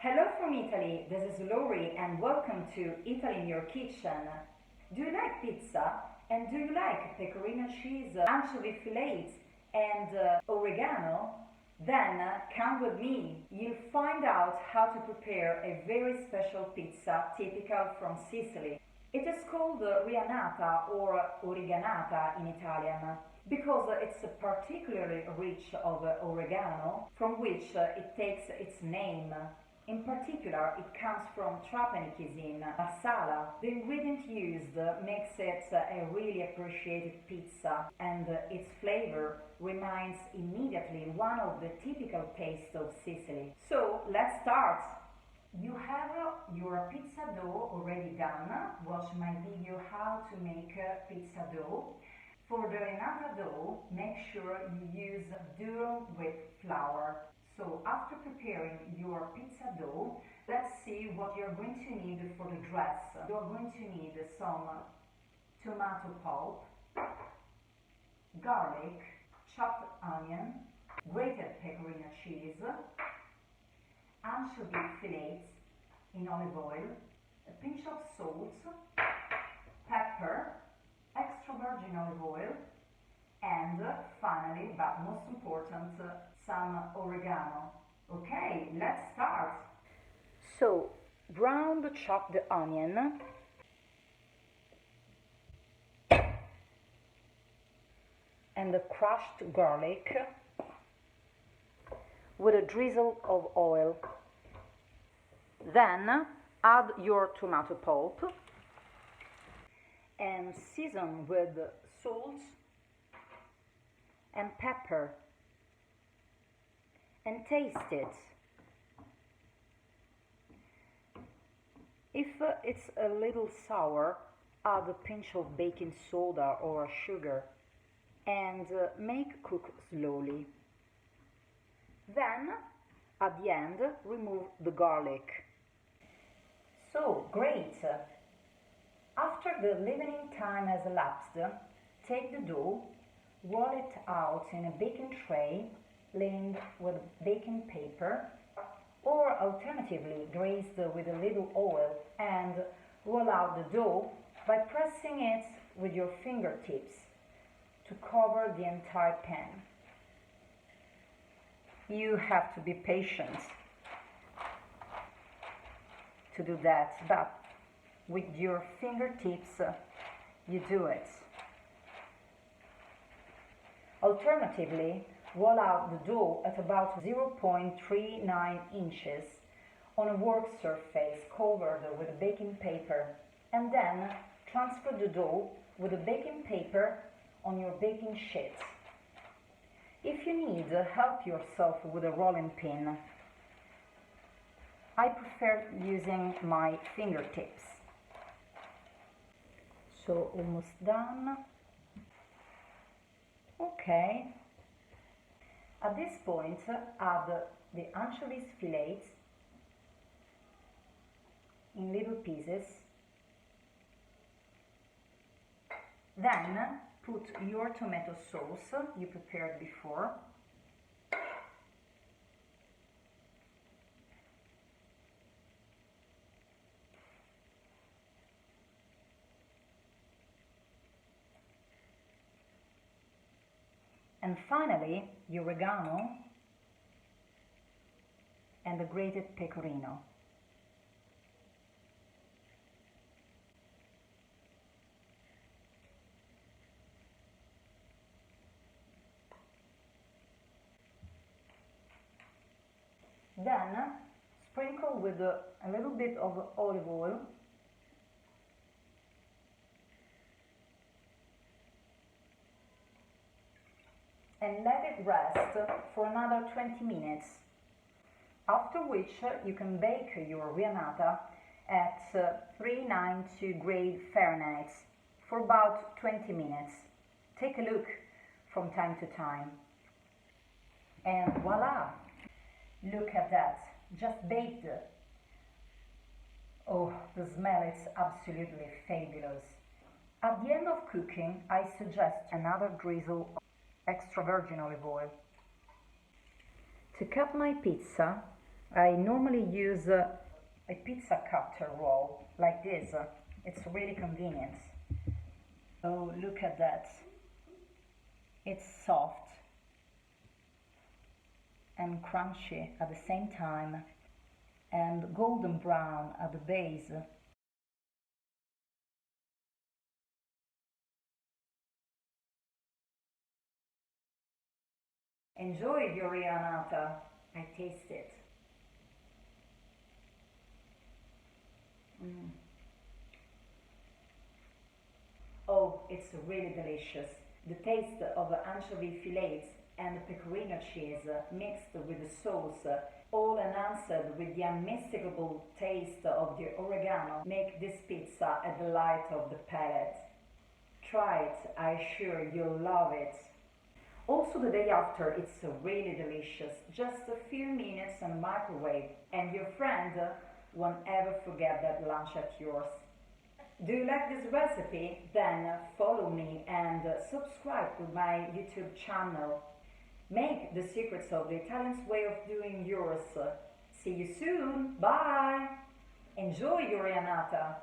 Hello from Italy, this is Lori and welcome to Italy in Your Kitchen. Do you like pizza? And do you like pecorino cheese, anchovy fillets and oregano? Then come with me. You'll find out how to prepare a very special pizza typical from Sicily. It is called Rianata or Oreganata in Italian because it's particularly rich of oregano from which it takes its name. In particular, it comes from Trapani cuisine, marsala. The ingredient used makes it a really appreciated pizza, and its flavor reminds immediately one of the typical tastes of Sicily. So let's start! You have your pizza dough already done. Watch my video how to make pizza dough. For the Rianata dough, make sure you use durum with flour. So after preparing your pizza dough, let's see what you're going to need for the dress. You're going to need some tomato pulp, garlic, chopped onion, grated Pecorino cheese, anchovy fillets in olive oil, a pinch of salt, pepper, extra virgin olive oil, and finally, but most important, some oregano. Okay, let's start. So, brown the chopped onion, and the crushed garlic with a drizzle of oil. Then add your tomato pulp and season with salt and pepper and taste it. If it's a little sour, add a pinch of baking soda or sugar and make cook slowly. Then, at the end, remove the garlic. So, great! After the leavening time has elapsed, take the dough, roll it out in a baking tray lined with baking paper, or alternatively greased with a little oil, and roll out the dough by pressing it with your fingertips to cover the entire pan. You have to be patient to do that, but with your fingertips you do it. Alternatively, roll out the dough at about 0.39 inches on a work surface covered with baking paper, and then transfer the dough with the baking paper on your baking sheet. If you need, help yourself with a rolling pin. I prefer using my fingertips. So almost done. Okay. At this point, add the anchovies fillets in little pieces. Then put your tomato sauce you prepared before. And finally, the oregano and the grated pecorino. Then sprinkle with a little bit of olive oil and let it rest for another 20 minutes, after which you can bake your Riyanata at 392 grade Fahrenheit for about 20 minutes. Take a look from time to time. And voila! Look at that, just baked. Oh, the smell is absolutely fabulous. At the end of cooking, I suggest another drizzle extra virgin olive oil. To cut my pizza, I normally use a pizza cutter roll like this. It's really convenient. Oh, look at that. It's soft and crunchy at the same time, and golden brown at the base. Enjoy your Rianata. I taste it. Mm. Oh, it's really delicious. The taste of the anchovy fillets and the pecorino cheese mixed with the sauce, all enhanced with the unmistakable taste of the oregano, make this pizza a delight of the palate. Try it, I'm sure you'll love it. Also the day after, it's really delicious. Just a few minutes in the microwave and your friend won't ever forget that lunch at yours. Do you like this recipe? Then follow me and subscribe to my YouTube channel. Make the secrets of the Italian's way of doing yours. See you soon. Bye. Enjoy your Rianata.